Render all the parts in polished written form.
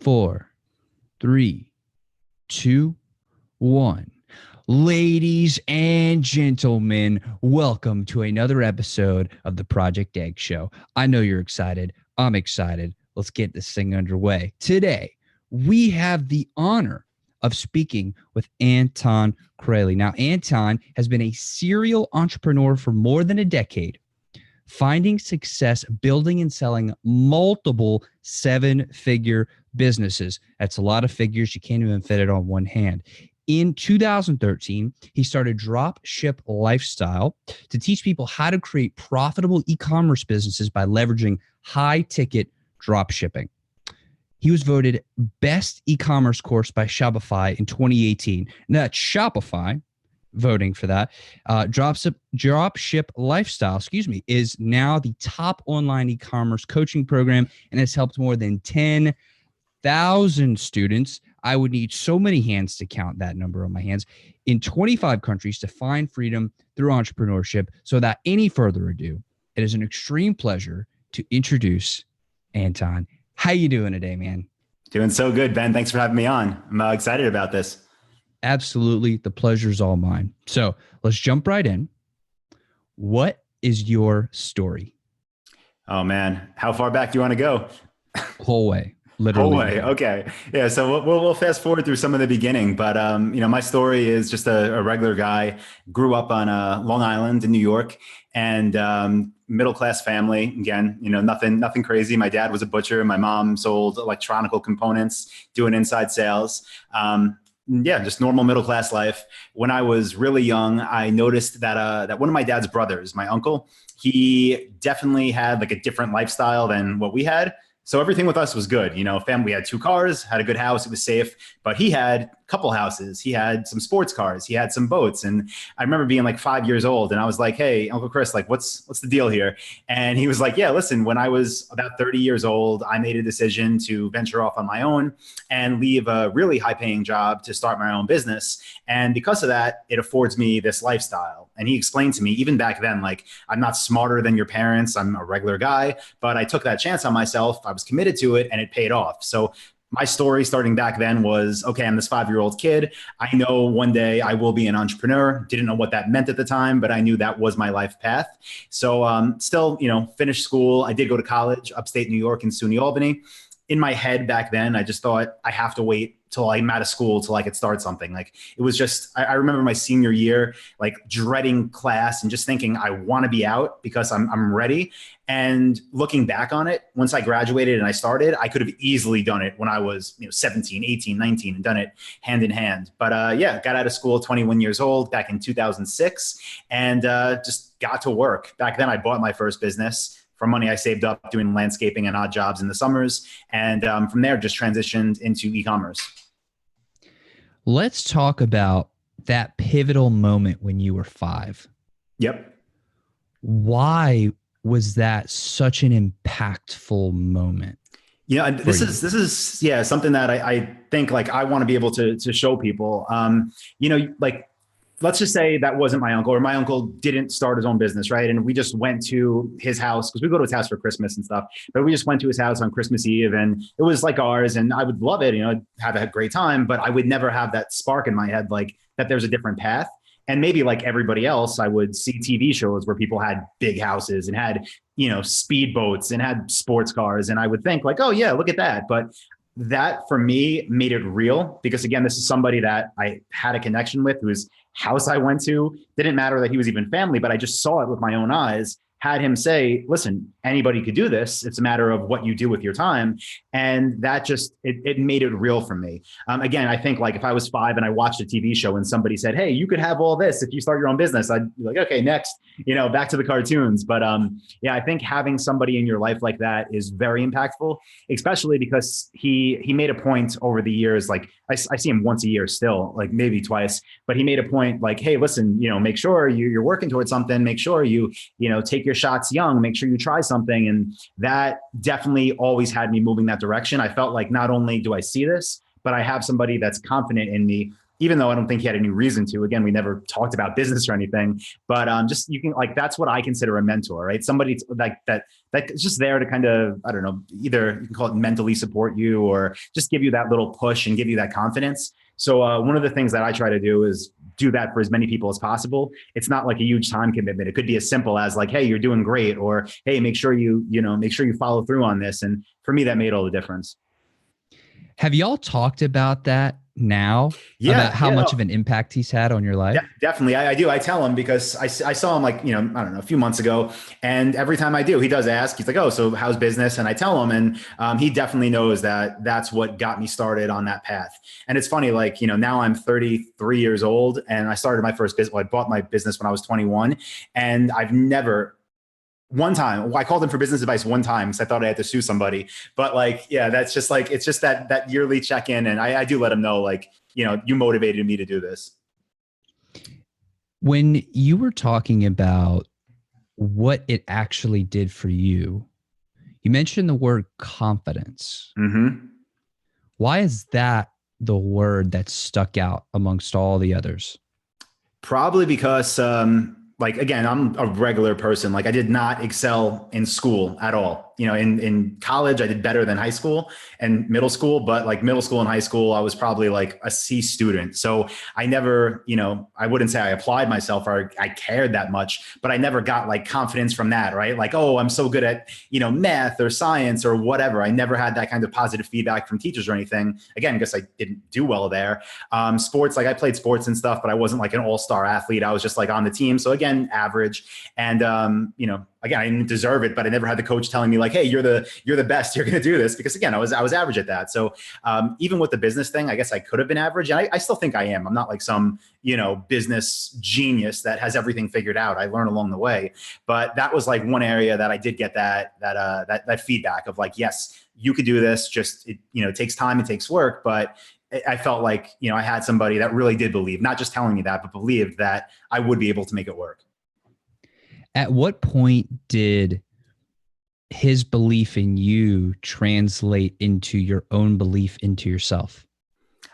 4, 3, 2, 1. Ladies and gentlemen, welcome to another episode of the Project Egg Show. I know you're excited. I'm excited. Let's get this thing underway. Today, we have the honor of speaking with Anton Kraly. Now, Anton has been a serial entrepreneur for more than a decade, finding success building and selling multiple seven-figure businesses. That's a lot of figures. You can't even fit it on one hand. In 2013, he started Dropship Lifestyle to teach people how to create profitable e-commerce businesses by leveraging high-ticket drop shipping. He was voted best e-commerce course by Shopify in 2018. Now, that's Shopify voting for that. Dropship Lifestyle, is now the top online e-commerce coaching program and has helped more than 10,000 students. I would need so many hands to count that number on my hands in 25 countries to find freedom through entrepreneurship. So without any further ado, it is an extreme pleasure to introduce Anton. How you doing today, man? Doing so good, Ben. Thanks for having me on. I'm excited about this. Absolutely. The pleasure's all mine. So let's jump right in. What is your story? Oh, man. How far back do you want to go? Whole way. Literally. Whole way. Okay. Yeah. So we'll fast forward through some of the beginning, but my story is just a regular guy. Grew up on Long Island in New York, and middle-class family. Again, nothing crazy. My dad was a butcher. My mom sold electronical components, doing inside sales. Just normal middle-class life. When I was really young, I noticed that one of my dad's brothers, my uncle, he definitely had a different lifestyle than what we had. So everything with us was good. Family, we had 2 cars, had a good house. It was safe, but he had a couple houses. He had some sports cars. He had some boats. And I remember being 5 years old, and I was like, "Hey, Uncle Chris, what's the deal here?" And he was like, "Yeah, listen, when I was about 30 years old, I made a decision to venture off on my own and leave a really high paying job to start my own business. And because of that, it affords me this lifestyle." And he explained to me, even back then, "I'm not smarter than your parents. I'm a regular guy, but I took that chance on myself. I was committed to it, and it paid off." So my story starting back then was, okay, I'm this 5-year-old kid. I know one day I will be an entrepreneur. Didn't know what that meant at the time, but I knew that was my life path. So still, finished school. I did go to college, upstate New York in SUNY Albany. In my head back then, I just thought I have to wait till I'm out of school till I could start something. It was just, I remember my senior year, dreading class and just thinking I want to be out because I'm ready. And looking back on it, once I graduated and I started, I could have easily done it when I was 17, 18, 19 and done it hand in hand. But got out of school at 21 years old back in 2006 and just got to work. Back then I bought my first business from money I saved up doing landscaping and odd jobs in the summers. And from there, just transitioned into e-commerce. Let's talk about that pivotal moment when you were 5. Yep. Why was that such an impactful moment? This is something that I think I want to be able to show people. Let's just say that wasn't my uncle, or my uncle didn't start his own business, right? And we just went to his house because we go to his house for Christmas and stuff. But we just went to his house on Christmas Eve, and it was like ours. And I would love it, have a great time. But I would never have that spark in my head, that there's a different path. And maybe like everybody else, I would see TV shows where people had big houses and had, speedboats and had sports cars, and I would think oh yeah, look at that. But that for me made it real because again, this is somebody that I had a connection with, whose house I went to. Didn't matter that he was even family, but I just saw it with my own eyes. Had him say, "Listen, anybody could do this. It's a matter of what you do with your time." And that just, it made it real for me. Again, I think if I was 5 and I watched a TV show and somebody said, "Hey, you could have all this if you start your own business," I'd be like, okay, next, back to the cartoons. But I think having somebody in your life like that is very impactful, especially because he made a point over the years. I see him once a year still, maybe twice, but he made a point "Hey, listen, make sure you're working towards something. Make sure you take your shots young, make sure you try something." And that definitely always had me moving that direction. I felt not only do I see this, but I have somebody that's confident in me even though I don't think he had any reason to. Again, we never talked about business or anything, but just you can like that's what I consider a mentor, right? Somebody like that's just there to kind of, I don't know, either you can call it mentally support you or just give you that little push and give you that confidence. So one of the things that I try to do is do that for as many people as possible. It's not like a huge time commitment. It could be as simple as like, hey, you're doing great, or hey, make sure you follow through on this. And for me, that made all the difference. Have y'all talked about that now? About how much of an impact he's had on your life? Yeah, definitely. I do. I tell him because I saw him like, I don't know, a few months ago. And every time I do, he does ask, he's like, oh, so how's business? And I tell him, and he definitely knows that that's what got me started on that path. And it's funny, like, now I'm 33 years old and I started my first business. Well, I bought my business when I was 21 and I've never one time, I called him for business advice one time because I thought I had to sue somebody. But like, yeah, that's just like, it's just that yearly check-in. And I do let him know, like, you motivated me to do this. When you were talking about what it actually did for you, you mentioned the word confidence. Mm-hmm. Why is that the word that stuck out amongst all the others? Probably because, like, again, I'm a regular person. Like I did not excel in school at all. In college, I did better than high school and middle school, but like middle school and high school, I was probably like a C student. So I never, I wouldn't say I applied myself or I cared that much, but I never got like confidence from that, right? Like, oh, I'm so good at, math or science or whatever. I never had that kind of positive feedback from teachers or anything. Again, because I didn't do well there. Sports, like I played sports and stuff, but I wasn't like an all-star athlete. I was just like on the team. So again, average. And, again, I didn't deserve it, but I never had the coach telling me like, hey, you're the best, you're going to do this, because again, I was average at that. So even with the business thing, I guess I could have been average. And I still think I am. I'm not like some, business genius that has everything figured out. I learn along the way, but that was like one area that I did get that feedback of like, yes, you could do this. Just, it takes time, it takes work, but I felt like, I had somebody that really did believe, not just telling me that, but believed that I would be able to make it work. At what point did his belief in you translate into your own belief into yourself?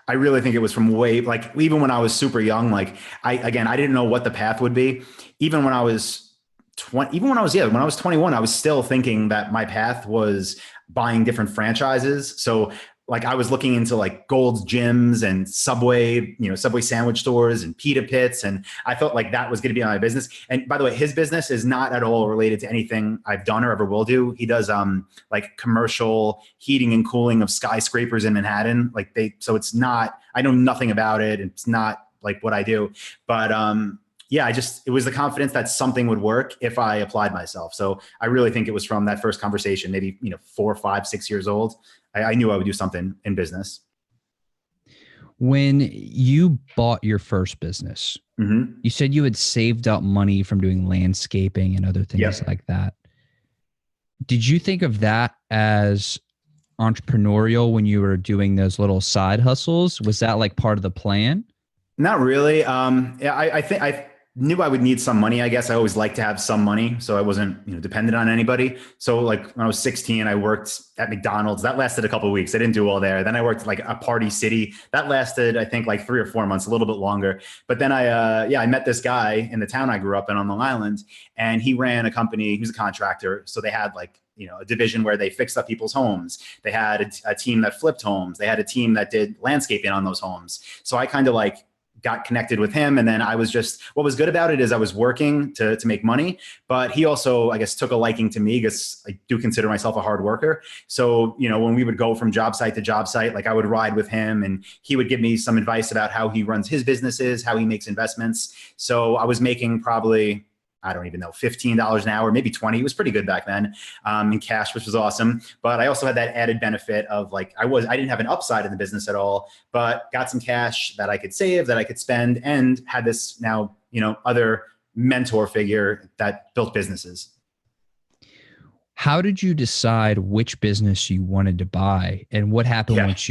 I really think it was from like, even when I was super young, like I didn't know what the path would be. Even when I was 21, I was still thinking that my path was buying different franchises. So like I was looking into like Gold's Gyms and Subway sandwich stores and pita pits. And I felt like that was going to be my business. And by the way, his business is not at all related to anything I've done or ever will do. He does like commercial heating and cooling of skyscrapers in Manhattan. So it's not, I know nothing about it. It's not like what I do, but yeah, it was the confidence that something would work if I applied myself. So I really think it was from that first conversation, maybe, 4, 5, 6 years old. I knew I would do something in business. When you bought your first business, mm-hmm. You said you had saved up money from doing landscaping and other things like that. Did you think of that as entrepreneurial when you were doing those little side hustles? Was that like part of the plan? Not really. I think I knew I would need some money. I guess I always liked to have some money, so I wasn't, dependent on anybody. So like when I was 16, I worked at McDonald's. That lasted a couple of weeks. I didn't do well there. Then I worked like a Party City. That lasted, I think, like 3 or 4 months, a little bit longer. But then I met this guy in the town I grew up in on Long Island, and he ran a company. He was a contractor, so they had like a division where they fixed up people's homes. They had a team that flipped homes. They had a team that did landscaping on those homes. So I kind of like got connected with him. And then what was good about it is I was working to make money, but he also, I guess, took a liking to me because I do consider myself a hard worker. So, when we would go from job site to job site, like I would ride with him and he would give me some advice about how he runs his businesses, how he makes investments. So I was making probably, I don't even know, $15 an hour, maybe 20. It was pretty good back then in cash, which was awesome. But I also had that added benefit of like, I didn't have an upside in the business at all, but got some cash that I could save, that I could spend, and had this now, other mentor figure that built businesses. How did you decide which business you wanted to buy, and what happened once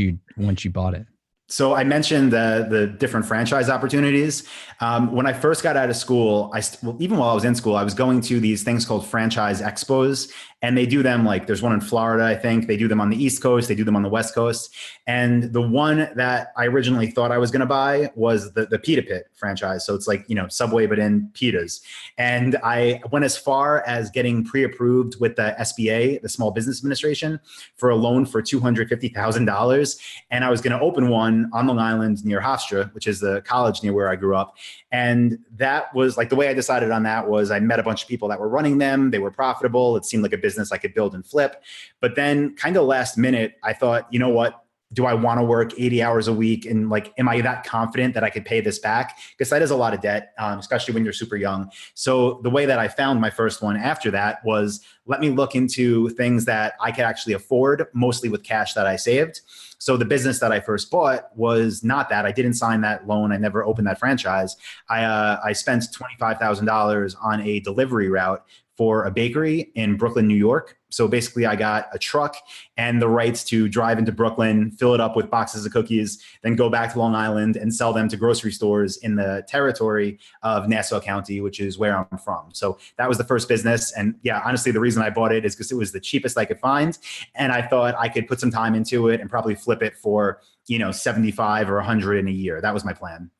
you bought it? So I mentioned the different franchise opportunities. When I first got out of school, even while I was in school, I was going to these things called franchise expos. And they do them like, there's one in Florida, I think. They do them on the East Coast. They do them on the West Coast. And the one that I originally thought I was going to buy was the Pita Pit franchise. So it's like, Subway, but in pitas. And I went as far as getting pre-approved with the SBA, the Small Business Administration, for a loan for $250,000. And I was going to open one on Long Island near Hofstra, which is the college near where I grew up. And that was like, the way I decided on that was I met a bunch of people that were running them. They were profitable. It seemed like a business I could build and flip. But then kind of last minute, I thought, you know what? Do I want to work 80 hours a week? And like, am I that confident that I could pay this back? Because that is a lot of debt, especially when you're super young. So the way that I found my first one after that was, let me look into things that I could actually afford, mostly with cash that I saved. So the business that I first bought was not that. I didn't sign that loan. I never opened that franchise. I spent $25,000 on a delivery route for a bakery in Brooklyn, New York. So basically I got a truck and the rights to drive into Brooklyn, fill it up with boxes of cookies, then go back to Long Island and sell them to grocery stores in the territory of Nassau County, which is where I'm from. So that was the first business. And yeah, honestly, the reason I bought it is because it was the cheapest I could find. And I thought I could put some time into it and probably flip it for, 75 or 100 in a year. That was my plan.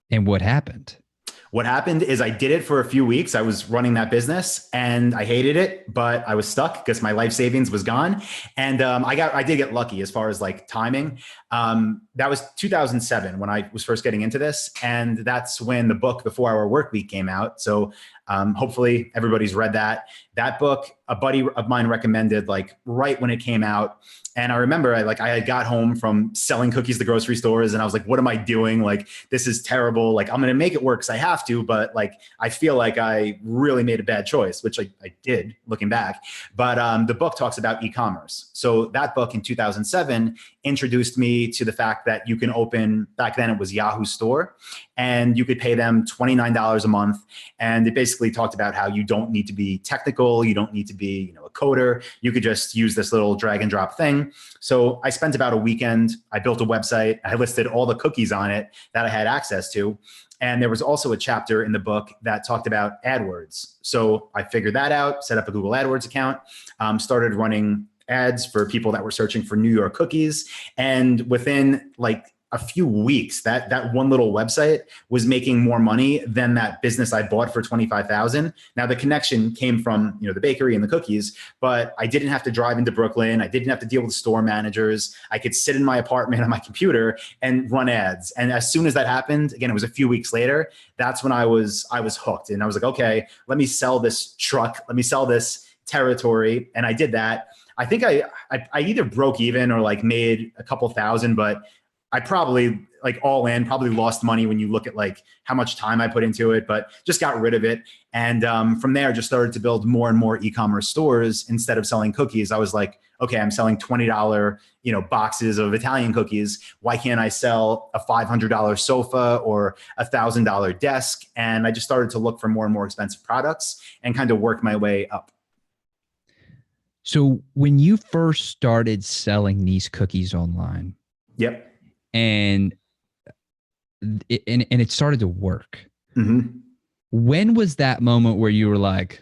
And what happened? What happened is I did it for a few weeks. I was running that business and I hated it, but I was stuck because my life savings was gone. And I did get lucky as far as like timing. That was 2007 when I was first getting into this. And that's when the book, The 4-Hour Workweek, came out. So hopefully everybody's read that. That book, a buddy of mine recommended like right when it came out. And I remember I had got home from selling cookies to grocery stores and I was like, what am I doing? Like, this is terrible. Like, I'm going to make it work because I have to, but like, I feel like I really made a bad choice, which I did looking back. But the book talks about e-commerce. So that book in 2007 introduced me to the fact that you can open, back then it was Yahoo Store, and you could pay them $29 a month. And it basically talked about how you don't need to be technical. You don't need to be, a coder. You could just use this little drag and drop thing. So I spent about a weekend. I built a website. I listed all the cookies on it that I had access to. And there was also a chapter in the book that talked about AdWords. So I figured that out, set up a Google AdWords account, started running ads for people that were searching for New York cookies. And within like a few weeks, that one little website was making more money than that business I bought for $25,000. Now the connection came from, the bakery and the cookies, but I didn't have to drive into Brooklyn. I didn't have to deal with store managers. I could sit in my apartment on my computer and run ads. And as soon as that happened, again, it was a few weeks later, that's when I was hooked. And I was like, okay, let me sell this truck. Let me sell this territory. And I did that. I think I either broke even or like made a couple thousand, but I probably like all in probably lost money when you look at like how much time I put into it, but just got rid of it. And from there, just started to build more and more e-commerce stores. Instead of selling cookies, I was like, okay, I'm selling $20, boxes of Italian cookies. Why can't I sell a $500 sofa or a $1,000 desk? And I just started to look for more and more expensive products and kind of work my way up. So when you first started selling these cookies online, yep, and it started to work, mm-hmm. When was that moment where you were like,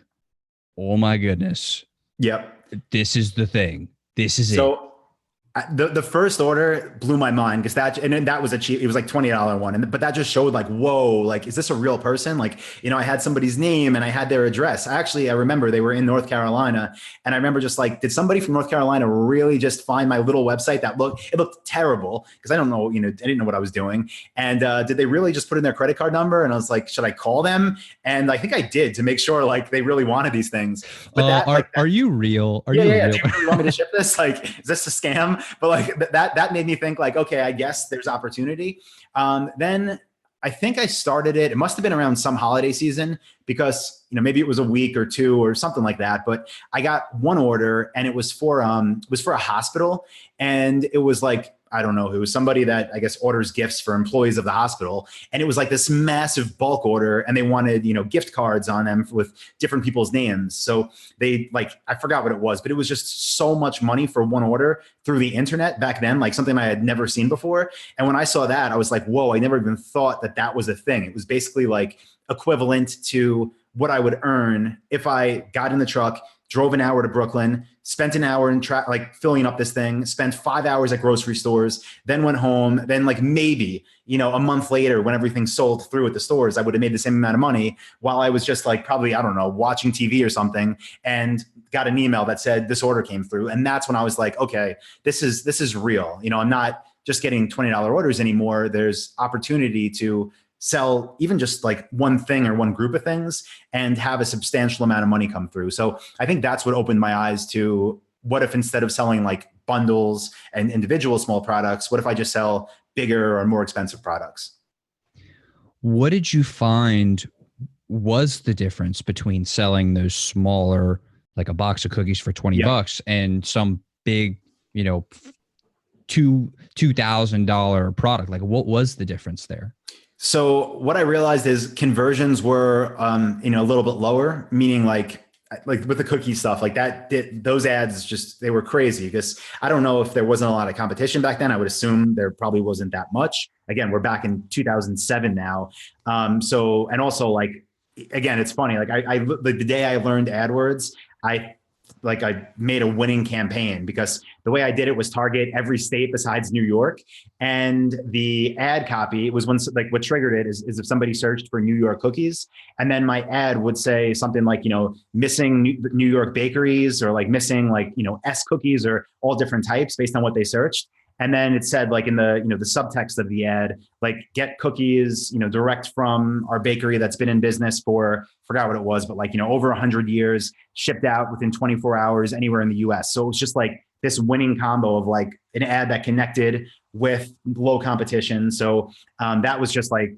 "Oh my goodness, yep, this is the thing. This is it." The first order blew my mind because that was a cheap, it was like $20 one. But that just showed like, whoa, like, is this a real person? Like, I had somebody's name and I had their address. Actually, I remember they were in North Carolina. And I remember just like, did somebody from North Carolina really just find my little website that it looked terrible because I don't know, I didn't know what I was doing. And did they really just put in their credit card number? And I was like, should I call them? And I think I did to make sure like they really wanted these things. But are you real? Are you real? Do you really want me to ship this? Like, is this a scam? But like that made me think like, okay, I guess there's opportunity. Then I think I started it. It must have been around some holiday season because, maybe it was a week or two or something like that. But I got one order and it was for a hospital. And it was like, I don't know, it was somebody that I guess orders gifts for employees of the hospital. And it was like this massive bulk order and they wanted, gift cards on them with different people's names. So they I forgot what it was, but it was just so much money for one order through the internet back then, like something I had never seen before. And when I saw that, I was like, whoa, I never even thought that was a thing. It was basically like equivalent to what I would earn if I got in the truck, drove an hour to Brooklyn, spent an hour in like filling up this thing, spent 5 hours at grocery stores, then went home. Then like maybe, a month later when everything sold through at the stores, I would have made the same amount of money while I was just like probably, I don't know, watching TV or something, and got an email that said this order came through. And that's when I was like, okay, this is real. I'm not just getting $20 orders anymore. There's opportunity to sell even just like one thing or one group of things and have a substantial amount of money come through. So I think that's what opened my eyes to what if instead of selling like bundles and individual small products, what if I just sell bigger or more expensive products? What did you find was the difference between selling those smaller, like a box of cookies for $20 and some big, $2,000 product? Like what was the difference there? So what I realized is conversions were, a little bit lower, meaning like with the cookie stuff, like those ads just, they were crazy because I don't know if there wasn't a lot of competition back then. I would assume there probably wasn't that much. Again, we're back in 2007 now. And also like, again, it's funny. Like the day I learned AdWords, I made a winning campaign because the way I did it was target every state besides New York. And the ad copy, it was what triggered it is if somebody searched for New York cookies. And then my ad would say something like, missing New York bakeries, or like missing S cookies, or all different types based on what they searched. And then it said like in the, the subtext of the ad, like get cookies, direct from our bakery that's been in business for, forgot what it was, but like, over 100 years, shipped out within 24 hours anywhere in the US. So it was just like this winning combo of like an ad that connected with low competition. So that was just like,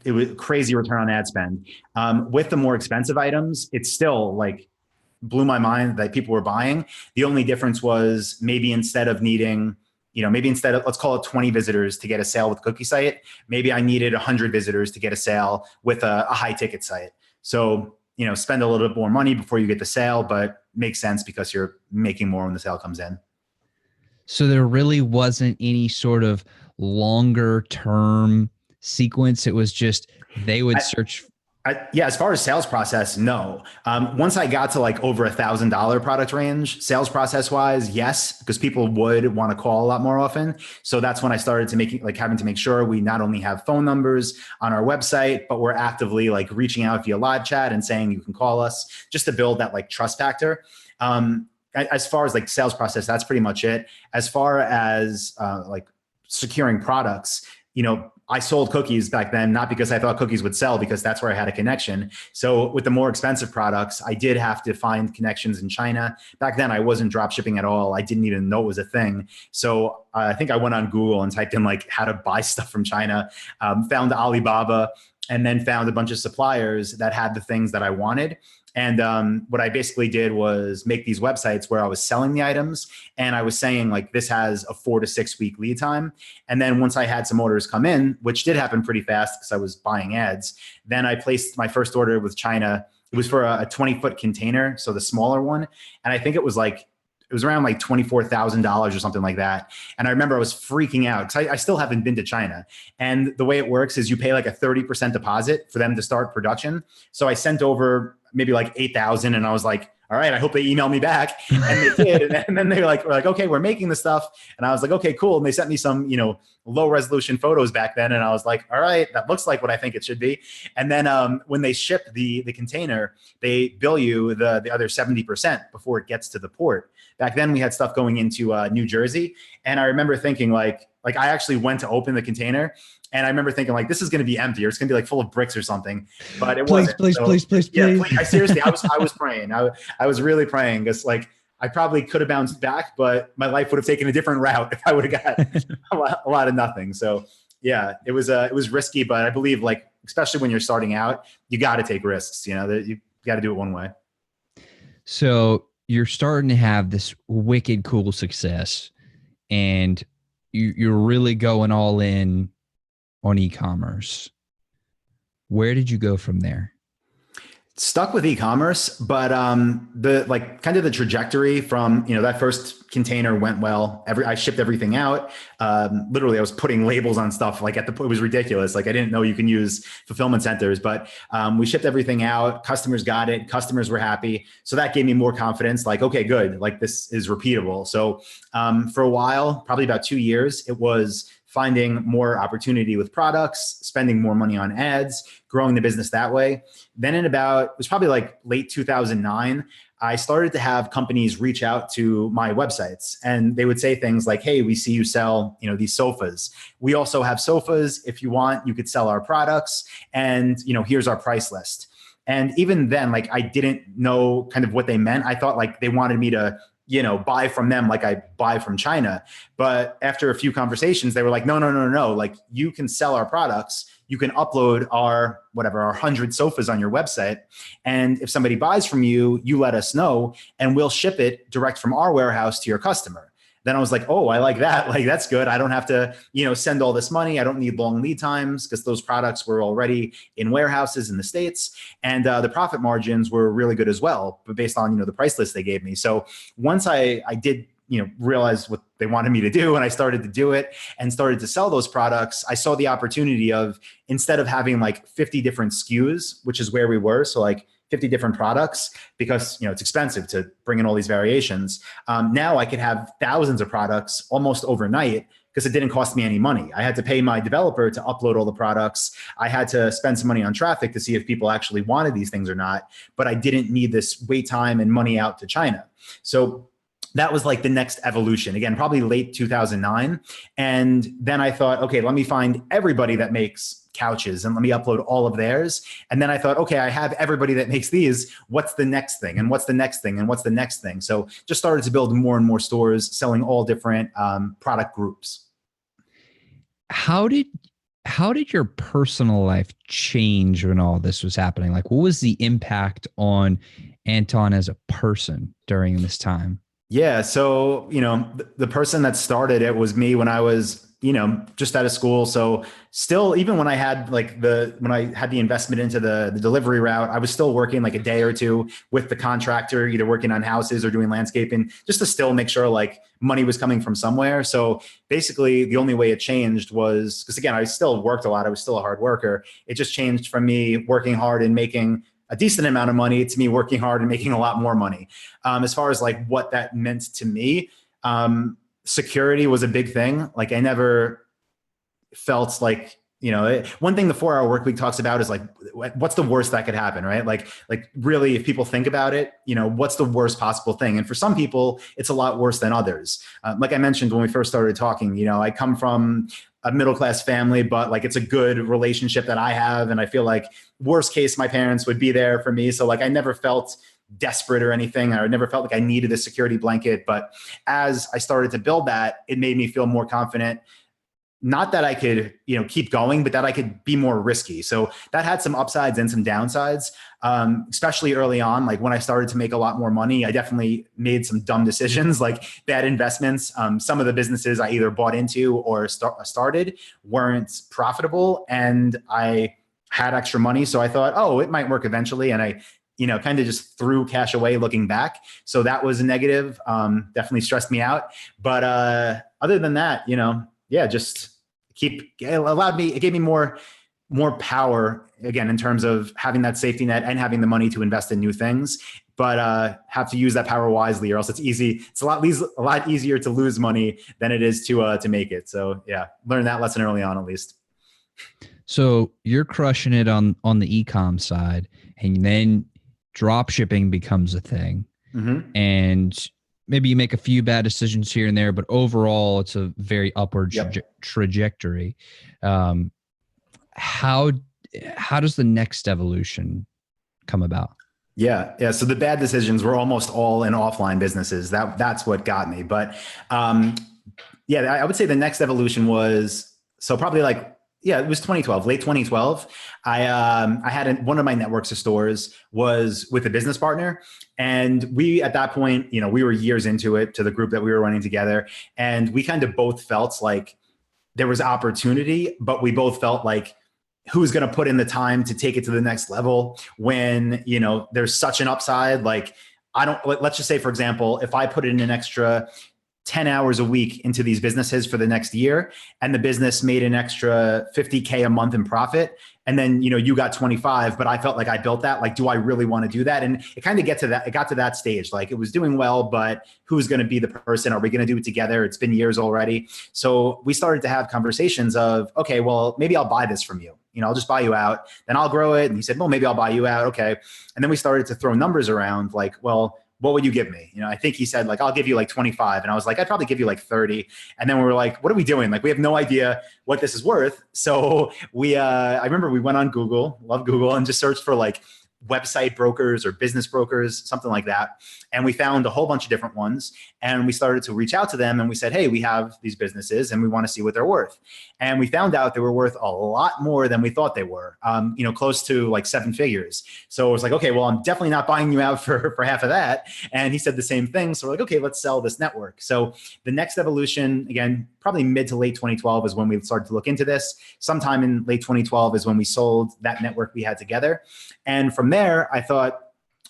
it was crazy return on ad spend. With the more expensive items, it's still like blew my mind that people were buying. The only difference was maybe instead of needing, let's call it 20 visitors to get a sale with a cookie site, maybe I needed 100 visitors to get a sale with a high ticket site. So, spend a little bit more money before you get the sale, but makes sense because you're making more when the sale comes in. So there really wasn't any sort of longer term sequence. It was just, they would search. As far as sales process, no. Once I got to like over $1,000 product range, sales process wise, yes, because people would want to call a lot more often. So that's when I started to having to make sure we not only have phone numbers on our website, but we're actively like reaching out via live chat and saying you can call us, just to build that like trust factor. As far as like sales process, that's pretty much it. As far as like securing products, I sold cookies back then, not because I thought cookies would sell, because that's where I had a connection. So with the more expensive products, I did have to find connections in China. Back then, I wasn't drop shipping at all. I didn't even know it was a thing. So I think I went on Google and typed in like how to buy stuff from China, found Alibaba, and then found a bunch of suppliers that had the things that I wanted. And what I basically did was make these websites where I was selling the items, and I was saying like, this has a 4 to 6 week lead time. And then once I had some orders come in, which did happen pretty fast because I was buying ads, then I placed my first order with China. It was for a 20-foot container, so the smaller one. And I think it was around like $24,000 or something like that. And I remember I was freaking out because I still haven't been to China. And the way it works is you pay like a 30% deposit for them to start production. So I sent over maybe like 8,000, and I was like, all right, I hope they email me back. And they did. And then they were like, okay, we're making the stuff. And I was like, okay, cool. And they sent me some, low resolution photos back then. And I was like, all right, that looks like what I think it should be. And then when they ship the container, they bill you the other 70% before it gets to the port. Back then we had stuff going into New Jersey. And I remember thinking like I actually went to open the container, and I remember thinking like, this is going to be empty, or it's going to be like full of bricks or something, but it wasn't. Please. I seriously, I was praying. I was really praying, because like I probably could have bounced back, but my life would have taken a different route if I would have got a lot of nothing. So yeah, it was risky, but I believe like, especially when you're starting out, you got to take risks. You got to do it one way. So you're starting to have this wicked cool success, and you're really going all in on e-commerce. Where did you go from there? Stuck with e-commerce, but the like kind of the trajectory from that first first container went well. I shipped everything out. Literally, I was putting labels on stuff like it was ridiculous. Like I didn't know you can use fulfillment centers, but we shipped everything out. Customers got it. Customers were happy. So that gave me more confidence. Like, okay, good. Like this is repeatable. So for a while, probably about 2 years, it was finding more opportunity with products, spending more money on ads, growing the business that way. Then it was probably like late 2009, I started to have companies reach out to my websites, and they would say things like, hey, we see you sell, these sofas. We also have sofas. If you want, you could sell our products, and, here's our price list. And even then, like, I didn't know kind of what they meant. I thought like they wanted me to, buy from them like I buy from China. But after a few conversations, they were like, no. Like, you can sell our products. You can upload our 100 sofas on your website. And if somebody buys from you, you let us know and we'll ship it direct from our warehouse to your customer. Then I was like, oh, I like that. Like, that's good. I don't have to, send all this money. I don't need long lead times because those products were already in warehouses in the States. And the profit margins were really good as well, but based on, the price list they gave me. So once I did, realize what they wanted me to do, and I started to do it and started to sell those products, I saw the opportunity of, instead of having like 50 different SKUs, which is where we were, so like 50 different products, because it's expensive to bring in all these variations. Now I could have thousands of products almost overnight because it didn't cost me any money. I had to pay my developer to upload all the products. I had to spend some money on traffic to see if people actually wanted these things or not, but I didn't need this wait time and money out to China. So that was like the next evolution. Again, probably late 2009. And then I thought, okay, let me find everybody that makes couches and let me upload all of theirs. And then I thought, okay, I have everybody that makes these. What's the next thing? And what's the next thing? And what's the next thing? So just started to build more and more stores selling all different product groups. How did your personal life change when all this was happening? Like, what was the impact on Anton as a person during this time? Yeah. So, the person that started it was me when I was, just out of school. So still, even when I had the investment into the delivery route, I was still working like a day or two with the contractor, either working on houses or doing landscaping, just to still make sure like money was coming from somewhere. So basically the only way it changed was, because again, I still worked a lot. I was still a hard worker. It just changed from me working hard and making a decent amount of money to me working hard and making a lot more money. As far as like what that meant to me, security was a big thing. Like, I never felt like, one thing the 4-hour work week talks about is like, what's the worst that could happen, right? Like really, if people think about it, what's the worst possible thing? And for some people, it's a lot worse than others. Like I mentioned when we first started talking, I come from a middle-class family, but like, it's a good relationship that I have. And I feel like worst case, my parents would be there for me. So like, I never felt desperate or anything. I never felt like I needed a security blanket. But as I started to build that, it made me feel more confident. Not that I could, keep going, but that I could be more risky. So that had some upsides and some downsides, especially early on. Like when I started to make a lot more money, I definitely made some dumb decisions, like bad investments. Some of the businesses I either bought into or started weren't profitable, and I had extra money. So I thought, oh, it might work eventually. And I kind of just threw cash away looking back. So that was a negative, definitely stressed me out. But other than that, just it gave me more power, again, in terms of having that safety net and having the money to invest in new things, but have to use that power wisely, or else it's easy. It's a lot easier to lose money than it is to make it. So yeah, learn that lesson early on, at least. So you're crushing it on the e-com side, and then drop shipping becomes a thing. Mm-hmm. And maybe you make a few bad decisions here and there, but overall it's a very upward trajectory. How does the next evolution come about? Yeah. So the bad decisions were almost all in offline businesses. That's what got me. But I would say the next evolution was, so probably it was 2012, late 2012. I had one of my networks of stores was with a business partner. And we, at that point, we were years into it, to the group that we were running together. And we kind of both felt like there was opportunity, but we both felt like, who's going to put in the time to take it to the next level when, there's such an upside? Like, let's just say, for example, if I put in an extra 10 hours a week into these businesses for the next year, and the business made an extra 50K a month in profit. And then, you got 25, but I felt like I built that. Like, do I really want to do that? And it kind of got to that stage. Like, it was doing well, but who's going to be the person? Are we going to do it together? It's been years already. So we started to have conversations of, okay, well, maybe I'll buy this from you. I'll just buy you out, then I'll grow it. And he said, well, maybe I'll buy you out. Okay. And then we started to throw numbers around, like, well, what would you give me? I think he said, like, I'll give you like 25. And I was like, I'd probably give you like 30. And then we were like, what are we doing? Like, we have no idea what this is worth. So I remember we went on Google, love Google, and just searched for like website brokers or business brokers, something like that. And we found a whole bunch of different ones. And we started to reach out to them and we said, hey, we have these businesses and we want to see what they're worth. And we found out they were worth a lot more than we thought they were, close to like 7 figures. So it was like, okay, well, I'm definitely not buying you out for half of that. And he said the same thing. So we're like, okay, let's sell this network. So the next evolution, again, probably mid to late 2012 is when we started to look into this. Sometime in late 2012 is when we sold that network we had together. And from there, I thought,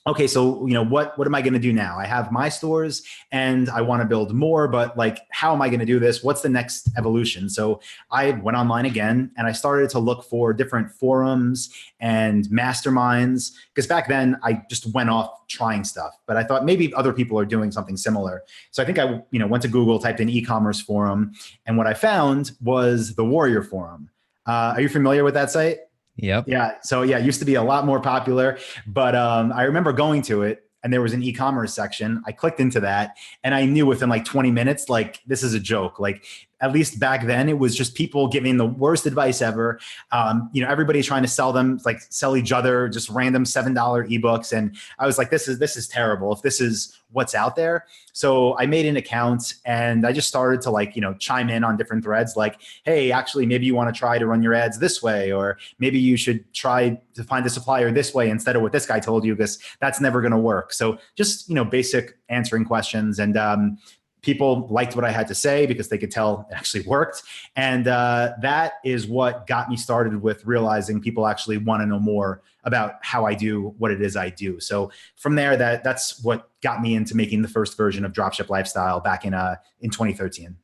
okay, so, what am I going to do now? I have my stores and I want to build more, but like, how am I going to do this? What's the next evolution? So I went online again and I started to look for different forums and masterminds, because back then I just went off trying stuff, but I thought maybe other people are doing something similar. So I think I, went to Google, typed in e-commerce forum, and what I found was the Warrior Forum. Are you familiar with that site? Yep. Yeah. So yeah, it used to be a lot more popular, but I remember going to it and there was an e-commerce section. I clicked into that and I knew within like 20 minutes, like, this is a joke. Like, at least back then, it was just people giving the worst advice ever. Everybody trying to sell each other just random $7 ebooks. And I was like, this is terrible if this is what's out there. So I made an account and I just started to chime in on different threads like, hey, actually, maybe you want to try to run your ads this way, or maybe you should try to find a supplier this way instead of what this guy told you, because that's never going to work. So just, basic answering questions. And people liked what I had to say because they could tell it actually worked. And that is what got me started with realizing people actually want to know more about how I do what it is I do. So from there, that's what got me into making the first version of Dropship Lifestyle back in 2013.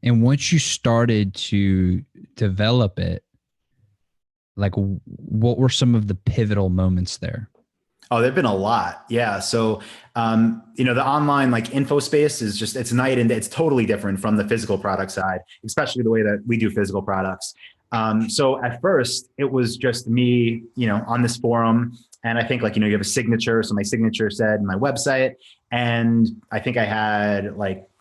And once you started to develop it, like, what were some of the pivotal moments there? Oh, there've been a lot. Yeah. So, the online info space is just, it's night and day. It's totally different from the physical product side, especially the way that we do physical products. So at first it was just me, on this forum. And I think you have a signature. So my signature said my website. And I think I had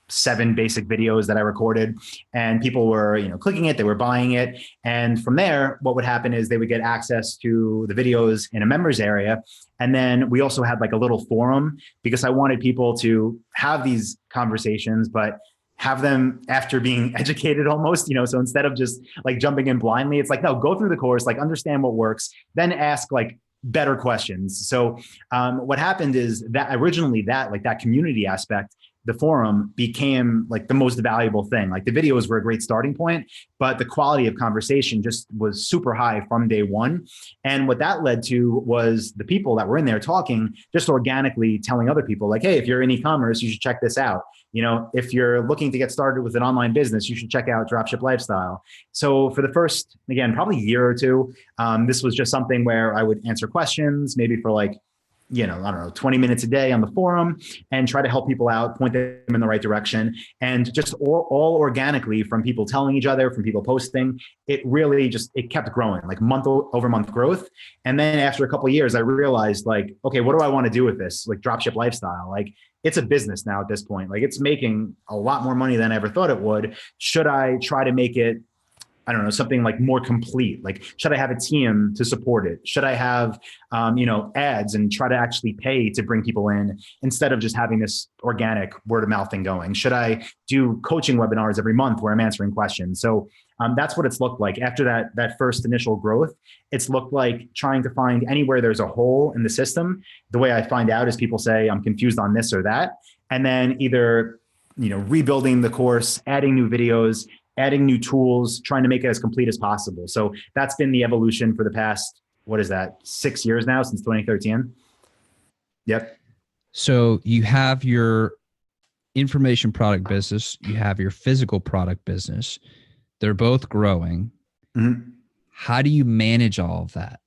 7 basic videos that I recorded, and people were, clicking it, they were buying it. And from there, what would happen is they would get access to the videos in a members area. And then we also had a little forum, because I wanted people to have these conversations, but have them after being educated almost, so instead of just jumping in blindly, it's no, go through the course, understand what works, then ask better questions. So what happened is that originally that community aspect, the forum, became the most valuable thing. The videos were a great starting point, but the quality of conversation just was super high from day one. And what that led to was the people that were in there talking, just organically telling other people hey, if you're in e-commerce, you should check this out. If you're looking to get started with an online business, you should check out Dropship Lifestyle. So for the first, again, probably year or two, this was just something where I would answer questions, maybe for I don't know, 20 minutes a day on the forum, and try to help people out, point them in the right direction. And just all organically, from people telling each other, from people posting, it really it kept growing, month over month growth. And then after a couple of years, I realized okay, what do I want to do with this? Dropship Lifestyle, it's a business now at this point. It's making a lot more money than I ever thought it would. Should I try to make it, I don't know, something more complete? Should I have a team to support it? Should I have, ads and try to actually pay to bring people in instead of just having this organic word of mouth thing going? Should I do coaching webinars every month where I'm answering questions? So that's what it's looked like. After that first initial growth, it's looked like trying to find anywhere there's a hole in the system. The way I find out is people say, I'm confused on this or that. And then either, rebuilding the course, adding new videos, adding new tools, trying to make it as complete as possible. So that's been the evolution for the past, 6 years now, since 2013. Yep. So you have your information product business, you have your physical product business. They're both growing. Mm-hmm. How do you manage all of that?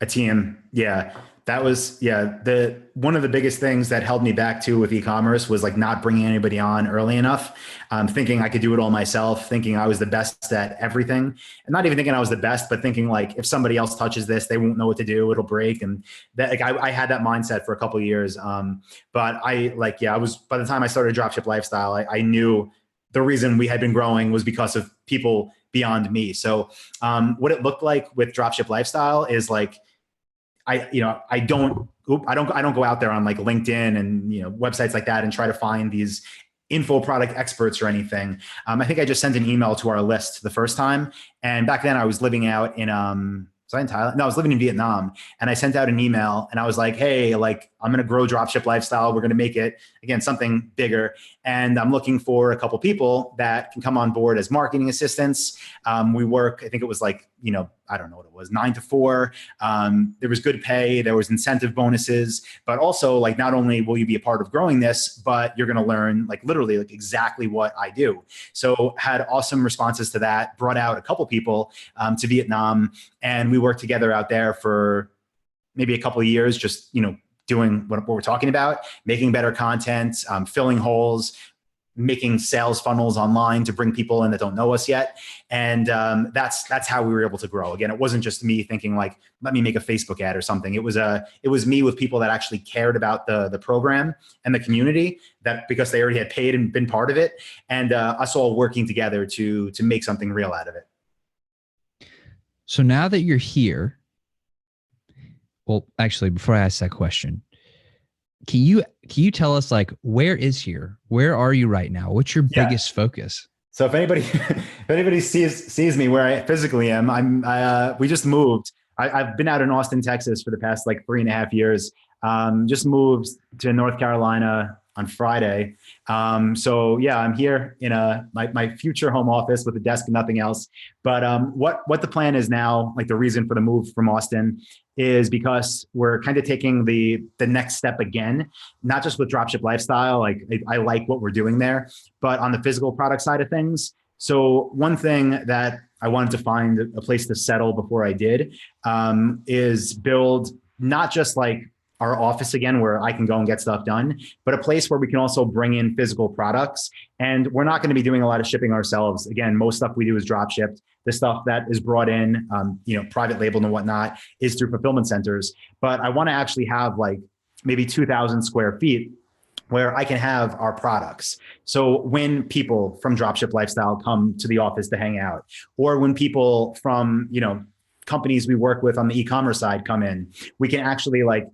A team. Yeah. That was, one of the biggest things that held me back too with e-commerce was like not bringing anybody on early enough. Thinking I could do it all myself, thinking I was the best at everything, and not even thinking I was the best, but thinking like, if somebody else touches this, they won't know what to do. It'll break. And that, like, I had that mindset for a couple of years. But I was, by the time I started Dropship Lifestyle, I knew the reason we had been growing was because of people beyond me. So what it looked like with Dropship Lifestyle is like, I don't go out there on like LinkedIn and, websites like that and try to find these info product experts or anything. I think I just sent an email to our list the first time. And back then I was living out in, was I in Thailand? No, I was living in Vietnam, and I sent out an email and I was like, hey, like, I'm going to grow Dropship Lifestyle. We're going to make it, again, something bigger. And I'm looking for a couple people that can come on board as marketing assistants. We work, I think it was like, I don't know what it was, 9 to 4. There was good pay. There was incentive bonuses, but also like, not only will you be a part of growing this, but you're going to learn like literally like exactly what I do. So had awesome responses to that, brought out a couple people to Vietnam, and we worked together out there for maybe a couple of years, just, doing what we're talking about, making better content, filling holes, making sales funnels online to bring people in that don't know us yet. And that's how we were able to grow. Again, it wasn't just me thinking like, let me make a Facebook ad or something. It was me with people that actually cared about the program and the community, that because they already had paid and been part of it, and us all working together to make something real out of it. So now that you're here, well, actually, before I ask that question, can you tell us like, where is here? Where are you right now? What's your biggest focus? So if anybody sees me where I physically am, we just moved. I've been out in Austin, Texas for the past like 3.5 years. Just moved to North Carolina on Friday. So yeah, I'm here in my future home office with a desk and nothing else. But what the plan is now, like the reason for the move from Austin, is because we're kind of taking the next step again, not just with Dropship Lifestyle. Like I like what we're doing there, but on the physical product side of things. So one thing that I wanted to find a place to settle before I did is build not just like our office again, where I can go and get stuff done, but a place where we can also bring in physical products. And we're not going to be doing a lot of shipping ourselves. Again, most stuff we do is drop shipped. The stuff that is brought in, private labeled and whatnot, is through fulfillment centers. But I want to actually have like maybe 2,000 square feet where I can have our products. So when people from Dropship Lifestyle come to the office to hang out, or when people from, companies we work with on the e-commerce side come in, we can actually like,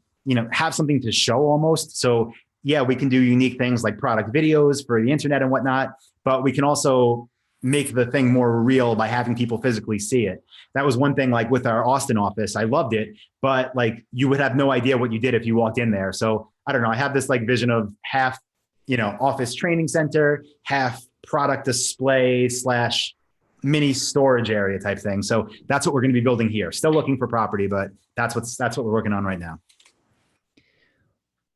have something to show almost. So yeah, we can do unique things like product videos for the internet and whatnot, but we can also make the thing more real by having people physically see it. That was one thing, like with our Austin office, I loved it, but like you would have no idea what you did if you walked in there. So I don't know, I have this like vision of half, office training center, half product display / mini storage area type thing. So that's what we're going to be building here. Still looking for property, but that's what we're working on right now.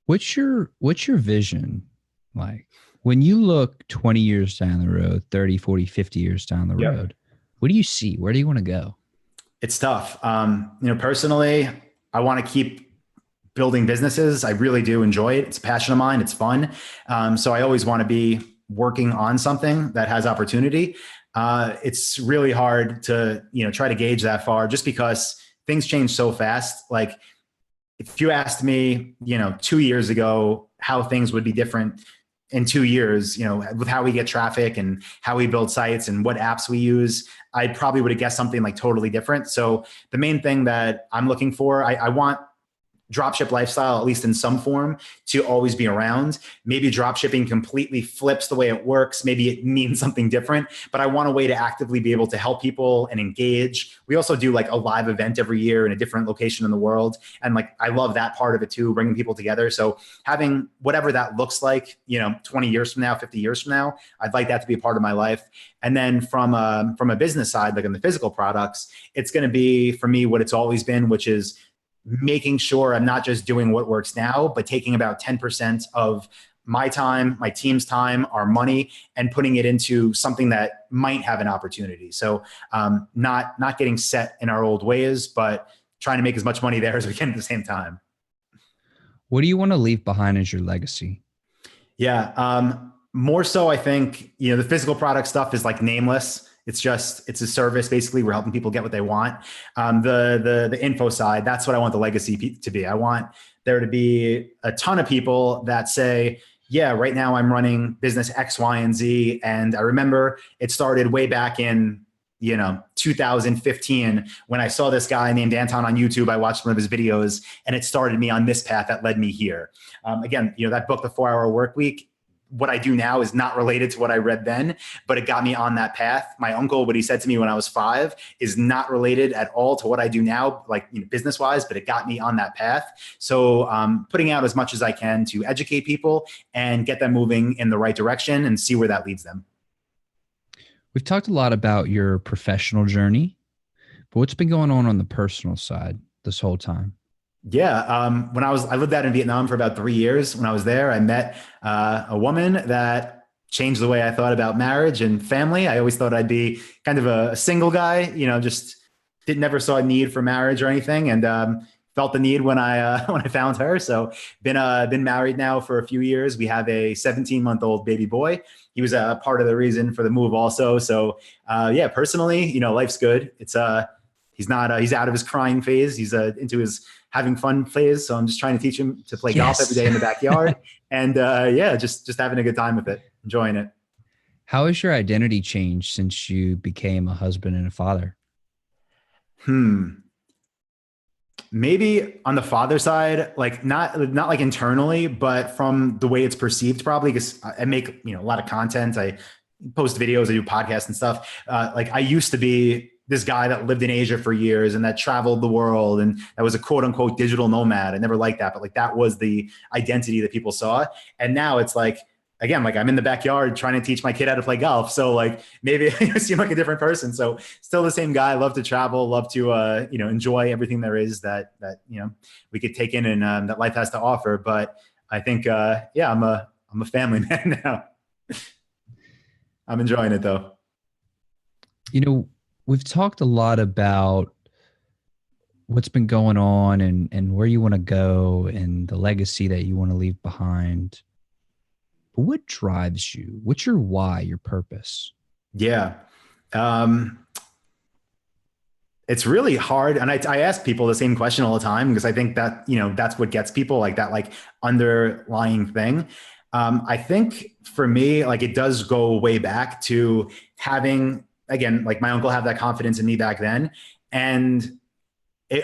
What's your vision like? When you look 20 years down the road, 30, 40, 50 years down the road, what do you see? Where do you want to go? It's tough. Personally, I want to keep building businesses. I really do enjoy it. It's a passion of mine. It's fun. So I always want to be working on something that has opportunity. It's really hard to, try to gauge that far, just because things change so fast. Like if you asked me, 2 years ago, how things would be different in 2 years, with how we get traffic and how we build sites and what apps we use, I probably would have guessed something like totally different. So the main thing that I'm looking for, I want Dropship Lifestyle, at least in some form, to always be around. Maybe dropshipping completely flips the way it works. Maybe it means something different, but I want a way to actively be able to help people and engage. We also do like a live event every year in a different location in the world. And like, I love that part of it too, bringing people together. So having whatever that looks like, 20 years from now, 50 years from now, I'd like that to be a part of my life. And then from a business side, like in the physical products, it's going to be for me what it's always been, which is making sure I'm not just doing what works now, but taking about 10% of my time, my team's time, our money, and putting it into something that might have an opportunity. So not getting set in our old ways, but trying to make as much money there as we can at the same time. What do you want to leave behind as your legacy? Yeah. More so, I think, the physical product stuff is like nameless. It's a service. Basically, we're helping people get what they want. The info side, that's what I want the legacy to be. I want there to be a ton of people that say, yeah, right now I'm running business X, Y, and Z. And I remember it started way back in 2015 when I saw this guy named Anton on YouTube. I watched one of his videos and it started me on this path that led me here. Again, that book, The 4-Hour Workweek, what I do now is not related to what I read then, but it got me on that path. My uncle, what he said to me when I was 5 is not related at all to what I do now, like business wise, but it got me on that path. So putting out as much as I can to educate people and get them moving in the right direction and see where that leads them. We've talked a lot about your professional journey, but what's been going on the personal side this whole time? Yeah. When I lived out in Vietnam for about 3 years. When I was there, I met a woman that changed the way I thought about marriage and family. I always thought I'd be kind of a single guy, just never saw a need for marriage or anything. And felt the need when I found her. So been married now for a few years. We have a 17-month-old baby boy. He was a part of the reason for the move also. So personally, life's good. It's he's out of his crying phase. He's into his having fun phase. So I'm just trying to teach him to play golf every day in the backyard. And just having a good time with it, enjoying it. How has your identity changed since you became a husband and a father? Maybe on the father side, like not like internally, but from the way it's perceived, probably, because I make a lot of content. I post videos, I do podcasts and stuff. Like I used to be this guy that lived in Asia for years and that traveled the world and that was a quote unquote digital nomad. I never liked that, but like that was the identity that people saw. And now it's like, again, like I'm in the backyard trying to teach my kid how to play golf. So like maybe I seem like a different person. So still the same guy, love to travel, love to, enjoy everything there is that we could take in and that life has to offer. But I think, I'm a family man now. I'm enjoying it though. We've talked a lot about what's been going on and where you want to go and the legacy that you want to leave behind. But what drives you? What's your why, your purpose? Yeah. It's really hard. And I ask people the same question all the time because I think that, that's what gets people, like that, like underlying thing. I think for me, like it does go way back to having, again, like my uncle had that confidence in me back then. And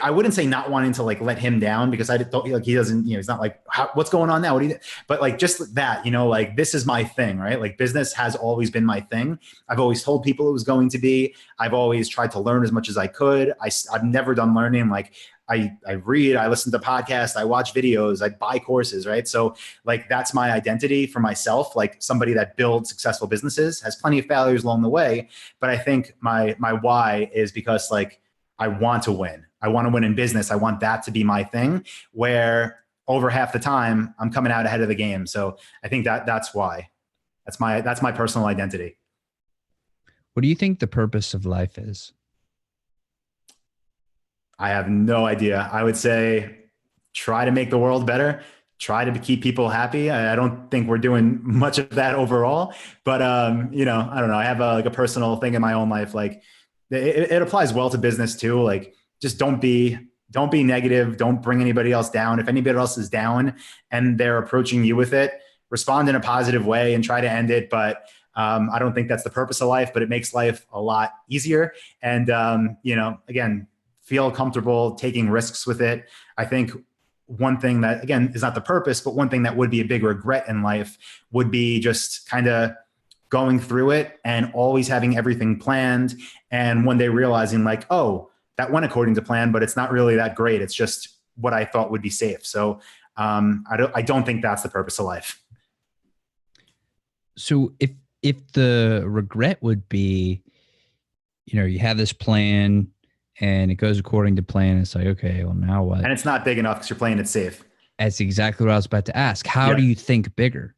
I wouldn't say not wanting to like let him down because I thought like he doesn't, he's not like, what's going on now? What do you, but like just that, like this is my thing, right? Like business has always been my thing. I've always told people it was going to be. I've always tried to learn as much as I could. I've never done learning. Like I read, I listen to podcasts, I watch videos, I buy courses, right? So like that's my identity for myself, like somebody that builds successful businesses, has plenty of failures along the way. But I think my why is because like I want to win. I want to win in business. I want that to be my thing where over half the time I'm coming out ahead of the game. So I think that's why. That's my personal identity. What do you think the purpose of life is? I have no idea. I would say try to make the world better, try to keep people happy. I don't think we're doing much of that overall, but I don't know. I have a personal thing in my own life. Like it applies well to business too. Like just don't be negative. Don't bring anybody else down. If anybody else is down and they're approaching you with it, respond in a positive way and try to end it. But I don't think that's the purpose of life, but it makes life a lot easier. And, again, feel comfortable taking risks with it. I think one thing that, again, is not the purpose, but one thing that would be a big regret in life would be just kind of going through it and always having everything planned. And one day realizing like, oh, that went according to plan, but it's not really that great. It's just what I thought would be safe. So I don't think that's the purpose of life. So if the regret would be, you have this plan and it goes according to plan, it's like, okay, well now what? And it's not big enough because you're playing it safe. That's exactly what I was about to ask. How do you think bigger?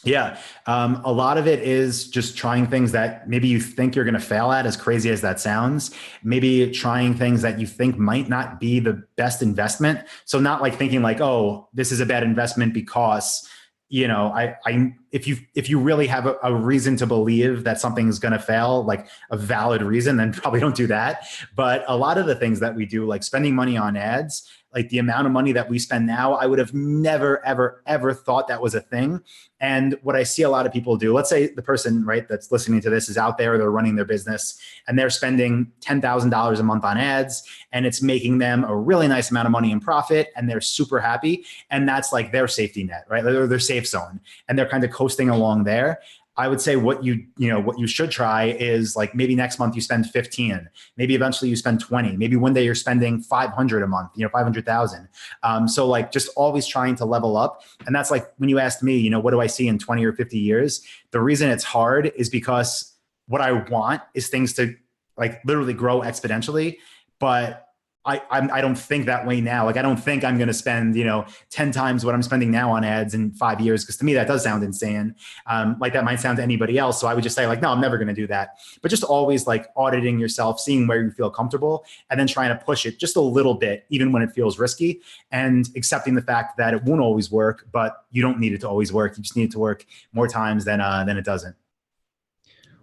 Yeah. A lot of it is just trying things that maybe you think you're going to fail at, as crazy as that sounds. Maybe trying things that you think might not be the best investment. So not like thinking like, oh, this is a bad investment because, if you really have a reason to believe that something is going to fail, like a valid reason, then probably don't do that. But a lot of the things that we do, like spending money on ads, like the amount of money that we spend now, I would have never, ever, ever thought that was a thing. And what I see a lot of people do, let's say the person, right, that's listening to this is out there, they're running their business and they're spending $10,000 a month on ads and it's making them a really nice amount of money in profit and they're super happy. And that's like their safety net, right? They're their safe zone and they're kind of coasting along there. I would say what you should try is like maybe next month you spend 15, maybe eventually you spend 20, maybe one day you're spending 500 a month, 500,000. So like just always trying to level up. And that's like when you asked me, what do I see in 20 or 50 years? The reason it's hard is because what I want is things to like literally grow exponentially, but I don't think that way now. Like, I don't think I'm going to spend, 10 times what I'm spending now on ads in 5 years. Cause to me, that does sound insane. Like that might sound to anybody else. So I would just say like, no, I'm never going to do that. But just always like auditing yourself, seeing where you feel comfortable and then trying to push it just a little bit, even when it feels risky, and accepting the fact that it won't always work, but you don't need it to always work. You just need it to work more times than it doesn't.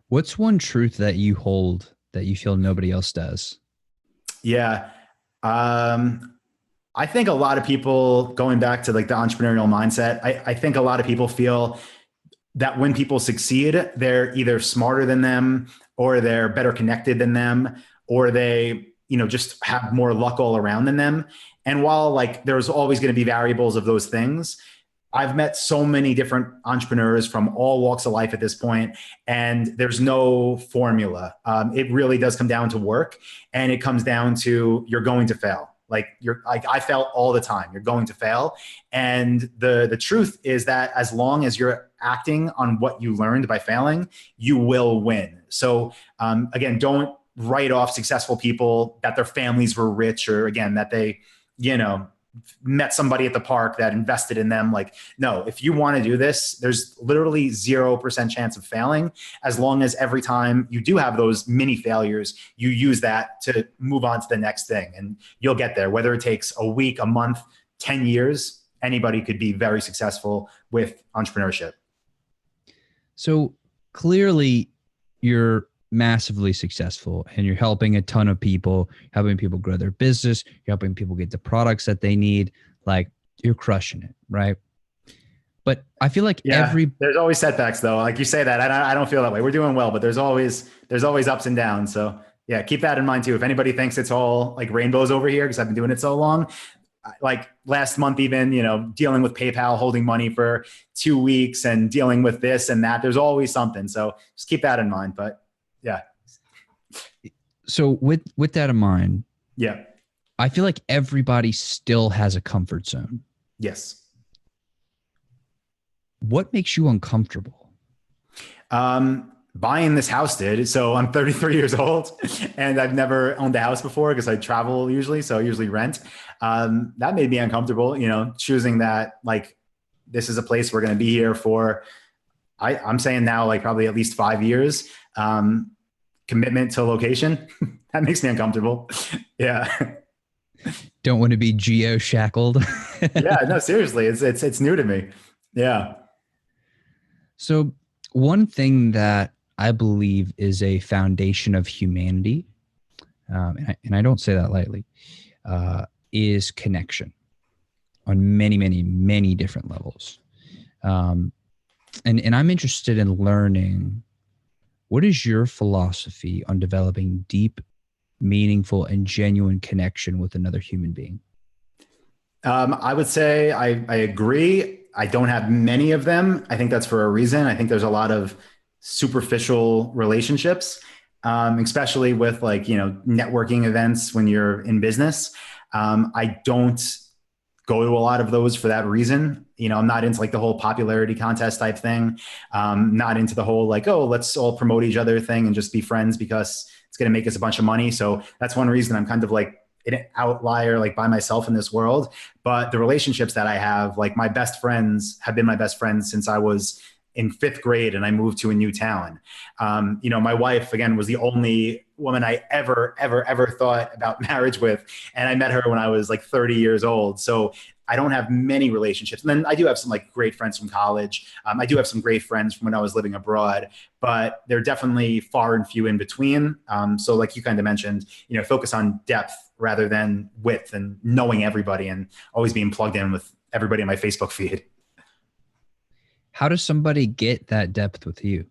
What's one truth that you hold that you feel nobody else does? Yeah. I think a lot of people, going back to like the entrepreneurial mindset, I think a lot of people feel that when people succeed, they're either smarter than them or they're better connected than them, or they, just have more luck all around than them. And while like there's always going to be variables of those things, I've met so many different entrepreneurs from all walks of life at this point, and there's no formula. It really does come down to work, and it comes down to you're going to fail. Like I fail all the time. You're going to fail, and the truth is that as long as you're acting on what you learned by failing, you will win. So again, don't write off successful people that their families were rich, or again that they, met somebody at the park that invested in them. Like, no, if you want to do this, there's literally 0% chance of failing, as long as every time you do have those mini failures, you use that to move on to the next thing, and you'll get there. Whether it takes a week, a month, 10 years, anybody could be very successful with entrepreneurship. So clearly you're massively successful and you're helping a ton of people, helping people grow their business, you're helping people get the products that they need. Like, you're crushing it, right? But I feel like there's always setbacks though. Like you say that, I don't feel that way. We're doing well, but there's always ups and downs. So yeah, keep that in mind too. If anybody thinks it's all like rainbows over here, because I've been doing it so long, like last month, even, dealing with PayPal, holding money for 2 weeks and dealing with this and that, there's always something. So just keep that in mind. But yeah. So with that in mind, yeah, I feel like everybody still has a comfort zone. Yes. What makes you uncomfortable? Buying this house did. So I'm 33 years old and I've never owned a house before because I travel usually. So I usually rent. That made me uncomfortable, choosing that, like, this is a place we're going to be here for, I'm saying now, like probably at least 5 years. Commitment to location. That makes me uncomfortable. Yeah. Don't want to be geo-shackled. Yeah, no, seriously. It's new to me. Yeah. So one thing that I believe is a foundation of humanity, and I don't say that lightly, is connection on many, many, many different levels. And I'm interested in learning, what is your philosophy on developing deep, meaningful, and genuine connection with another human being? I would say I agree. I don't have many of them. I think that's for a reason. I think there's a lot of superficial relationships, especially with networking events when you're in business. I don't go to a lot of those for that reason. I'm not into like the whole popularity contest type thing. Not into the whole like, oh, let's all promote each other thing and just be friends because it's going to make us a bunch of money. So that's one reason I'm kind of like an outlier, like by myself in this world. But the relationships that I have, like my best friends have been my best friends since I was in fifth grade and I moved to a new town. My wife, again, was the only woman I ever thought about marriage with. And I met her when I was like 30 years old. So I don't have many relationships. And then I do have some like great friends from college. I do have some great friends from when I was living abroad, but they're definitely far and few in between. So like you kind of mentioned, focus on depth rather than width and knowing everybody and always being plugged in with everybody in my Facebook feed. How does somebody get that depth with you?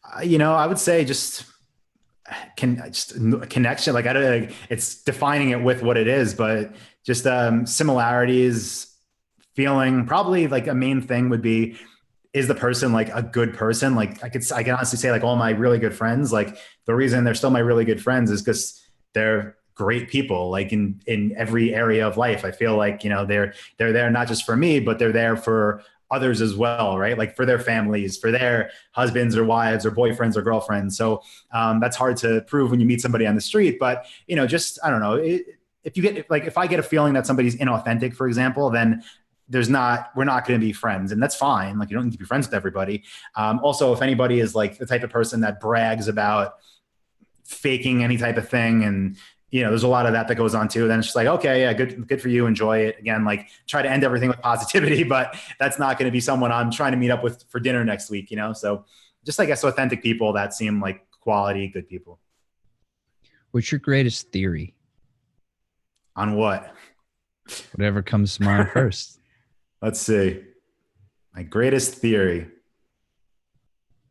I would say just connection. Like it's defining it with what it is, but just similarities, feeling. Probably like a main thing would be, is the person like a good person? Like I can honestly say like all my really good friends, like the reason they're still my really good friends is because they're great people, like in every area of life. I feel like, they're there not just for me, but they're there for others as well, right? Like for their families, for their husbands or wives or boyfriends or girlfriends. So that's hard to prove when you meet somebody on the street, but just, I don't know, if I get a feeling that somebody's inauthentic, for example, then we're not going to be friends, and that's fine. Like you don't need to be friends with everybody. Also, if anybody is like the type of person that brags about faking any type of thing, and there's a lot of that goes on too. Then it's just like, okay, yeah, good for you. Enjoy it. Again, like try to end everything with positivity, but that's not going to be someone I'm trying to meet up with for dinner next week, So just, I guess, authentic people that seem like quality, good people. What's your greatest theory? On what? Whatever comes to mind first. Let's see. My greatest theory.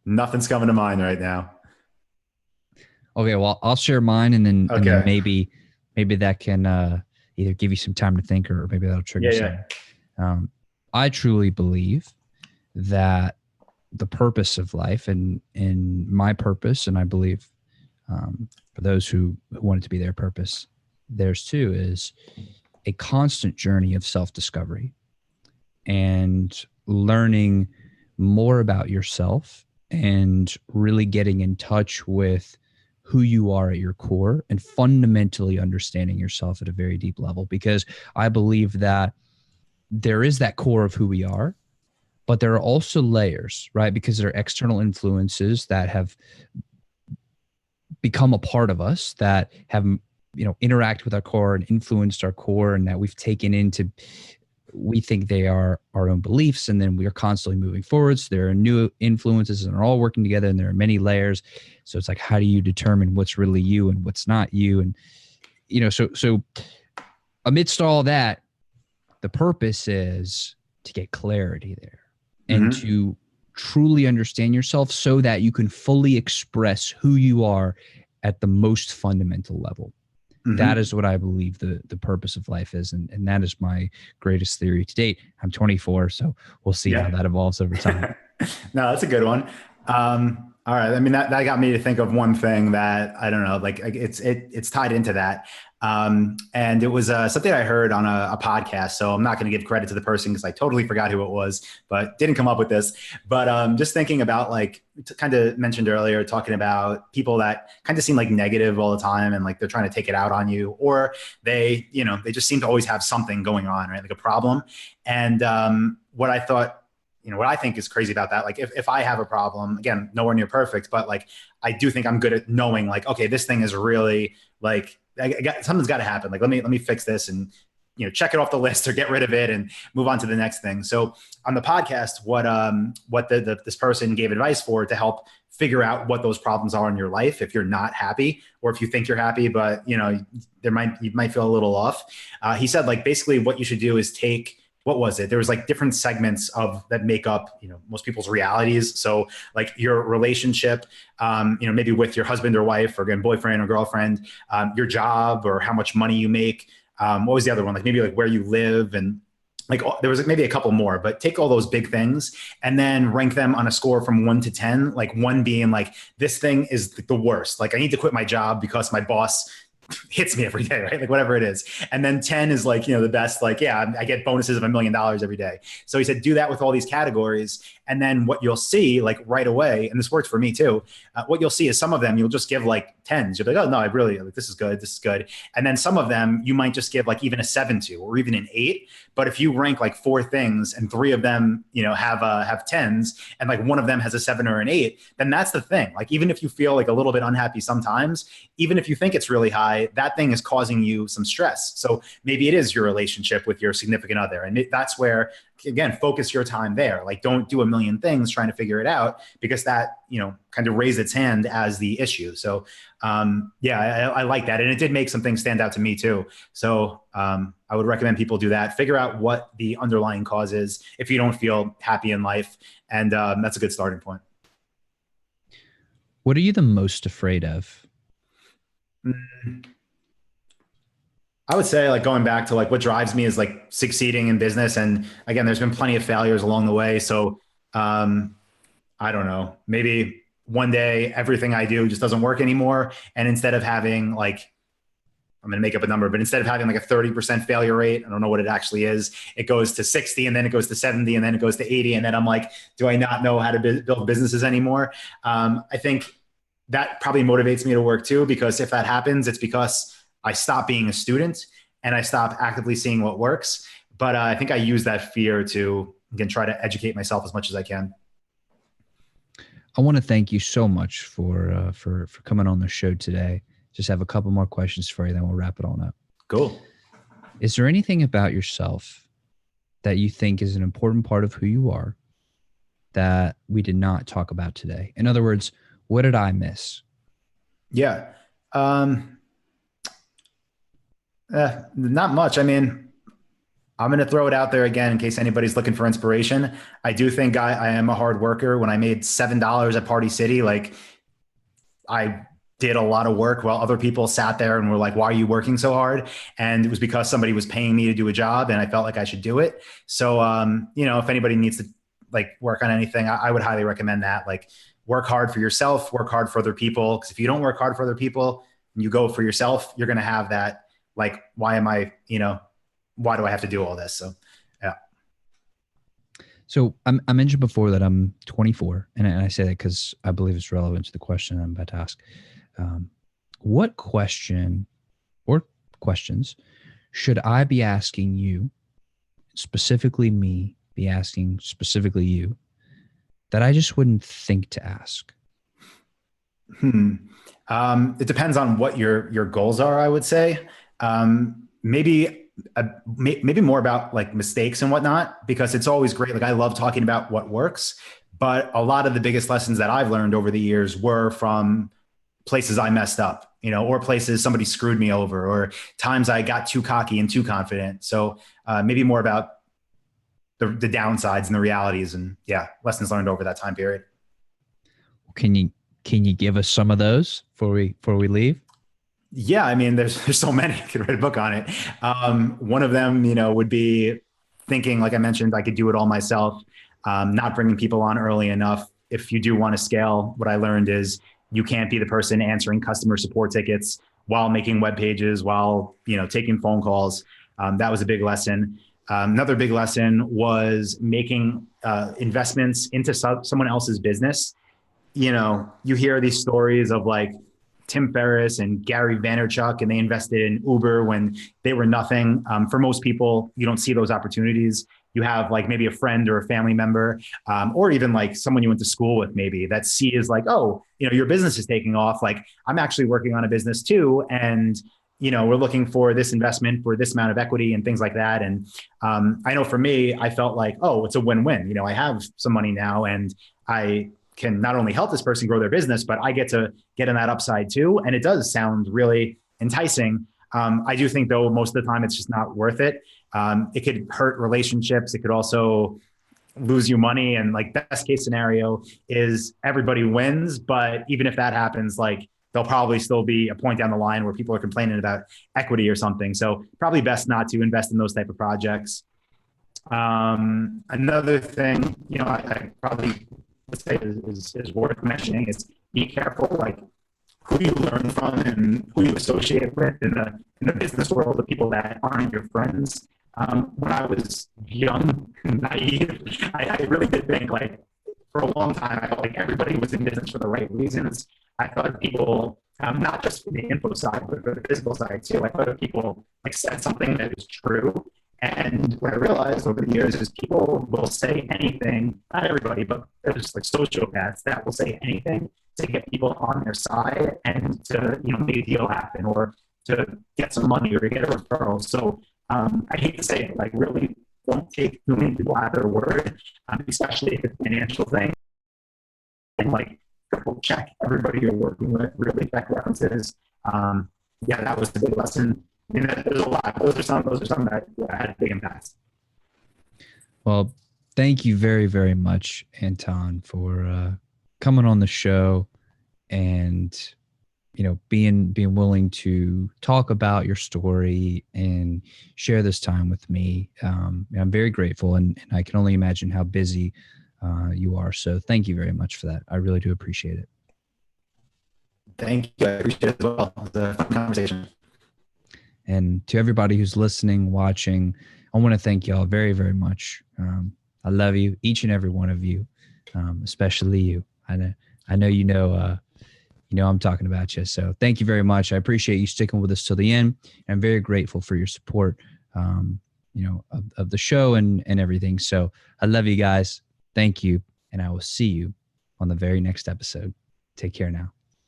Nothing's coming to mind right now. Okay, well, I'll share mine, and then maybe that can either give you some time to think, or maybe that'll trigger something. I truly believe that the purpose of life, and my purpose, and I believe for those who want it to be their purpose, theirs too, is a constant journey of self-discovery and learning more about yourself and really getting in touch with who you are at your core and fundamentally understanding yourself at a very deep level. Because I believe that there is that core of who we are, but there are also layers, right? Because there are external influences that have become a part of us, that have, interact with our core and influenced our core, and that we've taken into, we think they are our own beliefs, and then we are constantly moving forward. So there are new influences, and they're all working together, and there are many layers. So it's like, how do you determine what's really you and what's not you? And, so amidst all that, the purpose is to get clarity there and to truly understand yourself so that you can fully express who you are at the most fundamental level. That is what I believe the purpose of life is. And that is my greatest theory to date. I'm 24, so we'll see how that evolves over time. No, that's a good one. All right. I mean, that got me to think of one thing that, I don't know, like it's tied into that. And it was something I heard on a podcast. So I'm not going to give credit to the person because I totally forgot who it was, but didn't come up with this. But just thinking about, like, kind of mentioned earlier, talking about people that kind of seem like negative all the time, and like they're trying to take it out on you, or they just seem to always have something going on, right? Like a problem. And what I thought, what I think is crazy about that, like if I have a problem, again, nowhere near perfect, but like, I do think I'm good at knowing, like, okay, this thing is really like, something's got to happen. Like, let me fix this and, check it off the list or get rid of it and move on to the next thing. So on the podcast, what this person gave advice for to help figure out what those problems are in your life, if you're not happy, or if you think you're happy, but you might feel a little off. He said, like, basically what you should do is take, what was it? There was like different segments that make up, most people's realities. So like your relationship, maybe with your husband or wife, or again, boyfriend or girlfriend, your job, or how much money you make. What was the other one? Like maybe like where you live, and like there was maybe a couple more, but take all those big things and then rank them on a score from 1 to 10, like 1 being like, this thing is the worst. Like I need to quit my job because my boss hits me every day, right? Like whatever it is. And then 10 is like, the best, like, yeah, I get bonuses of $1 million every day. So he said, do that with all these categories. And then what you'll see like right away, and this worked for me too, what you'll see is some of them you'll just give like 10s. You'll be like, oh no, I really, like, this is good. This is good. And then some of them you might just give like even a 7 to, or even an 8. But if you rank like 4 things and 3 of them, have 10s, and like one of them has a 7 or an 8, then that's the thing. Like, even if you feel like a little bit unhappy sometimes, even if you think it's really high, that thing is causing you some stress. So maybe it is your relationship with your significant other. And that's where, again, focus your time there. Like, don't do a million things trying to figure it out, because that, kind of raised its hand as the issue. So I like that. And it did make some things stand out to me too. So I would recommend people do that. Figure out what the underlying cause is if you don't feel happy in life. And that's a good starting point. What are you the most afraid of? I would say, like, going back to like what drives me is like succeeding in business. And again, there's been plenty of failures along the way. So I don't know, maybe one day everything I do just doesn't work anymore. And instead of having like, I'm going to make up a number, but instead of having like a 30% failure rate, I don't know what it actually is, it goes to 60, and then it goes to 70, and then it goes to 80. And then I'm like, do I not know how to build businesses anymore? I think that probably motivates me to work too, because if that happens, it's because I stop being a student and I stop actively seeing what works. But I think I use that fear to, again, try to educate myself as much as I can. I want to thank you so much for coming on the show today. Just have a couple more questions for you, then we'll wrap it on up. Cool. Is there anything about yourself that you think is an important part of who you are that we did not talk about today? In other words, what did I miss? Yeah. Not much. I mean, I'm going to throw it out there again in case anybody's looking for inspiration. I do think I am a hard worker. When I made $7 at Party City, like, I did a lot of work while other people sat there and were like, why are you working so hard? And it was because somebody was paying me to do a job and I felt like I should do it. So, if anybody needs to like work on anything, I would highly recommend that. Like, work hard for yourself, work hard for other people. Because if you don't work hard for other people and you go for yourself, you're going to have that, like, why do I have to do all this? So, yeah. So I mentioned before that I'm 24, and I say that because I believe it's relevant to the question I'm about to ask. What question or questions should I be asking you, specifically me, be asking specifically you, that I just wouldn't think to ask? It depends on what your goals are, I would say. Maybe more about like mistakes and whatnot, because it's always great. Like, I love talking about what works, but a lot of the biggest lessons that I've learned over the years were from places I messed up, or places somebody screwed me over, or times I got too cocky and too confident. So maybe more about the downsides and the realities, and lessons learned over that time period. Can you give us some of those before we leave? Yeah, I mean, there's so many. I could write a book on it. One of them, would be thinking, like I mentioned, I could do it all myself, not bringing people on early enough. If you do want to scale, what I learned is you can't be the person answering customer support tickets while making web pages, while, taking phone calls. That was a big lesson. Another big lesson was making investments into someone else's business. You hear these stories of like Tim Ferriss and Gary Vaynerchuk, and they invested in Uber when they were nothing. For most people, you don't see those opportunities. You have like maybe a friend or a family member, or even like someone you went to school with, maybe, that sees like, oh, your business is taking off. Like, I'm actually working on a business too. And, we're looking for this investment for this amount of equity and things like that. And I know for me, I felt like, oh, it's a win-win. I have some money now, and I can not only help this person grow their business, but I get to get in that upside too. And it does sound really enticing. I do think, though, most of the time it's just not worth it. It could hurt relationships. It could also lose you money. And like, best case scenario is everybody wins. But even if that happens, like, there'll probably still be a point down the line where people are complaining about equity or something. So probably best not to invest in those type of projects. Another thing, I probably would say is worth mentioning is be careful, like, who you learn from and who you associate with in the business world, the people that aren't your friends. When I was young and naive, I really did think like, for a long time, I felt like everybody was in business for the right reasons. I thought people, not just for the info side, but for the physical side too. I thought people like said something that was true. And what I realized over the years is people will say anything, not everybody, but there's like sociopaths that will say anything to get people on their side and to, make a deal happen or to get some money or to get a referral. So I hate to say it, like really don't take too many people at their word, especially if it's a financial thing. And like triple check everybody you're working with, really check references. That was a big lesson. There's a lot. Those are some that had a big impact. Well, thank you very, very much, Anton, for coming on the show and being willing to talk about your story and share this time with me. I'm very grateful, and I can only imagine how busy you are. So thank you very much for that. I really do appreciate it. Thank you. I appreciate it as well. It was a fun conversation. And to everybody who's listening, watching, I want to thank y'all very, very much. I love you, each and every one of you, especially you. I know I'm talking about you. So thank you very much. I appreciate you sticking with us till the end. I'm very grateful for your support, of the show and everything. So I love you guys. Thank you. And I will see you on the very next episode. Take care now.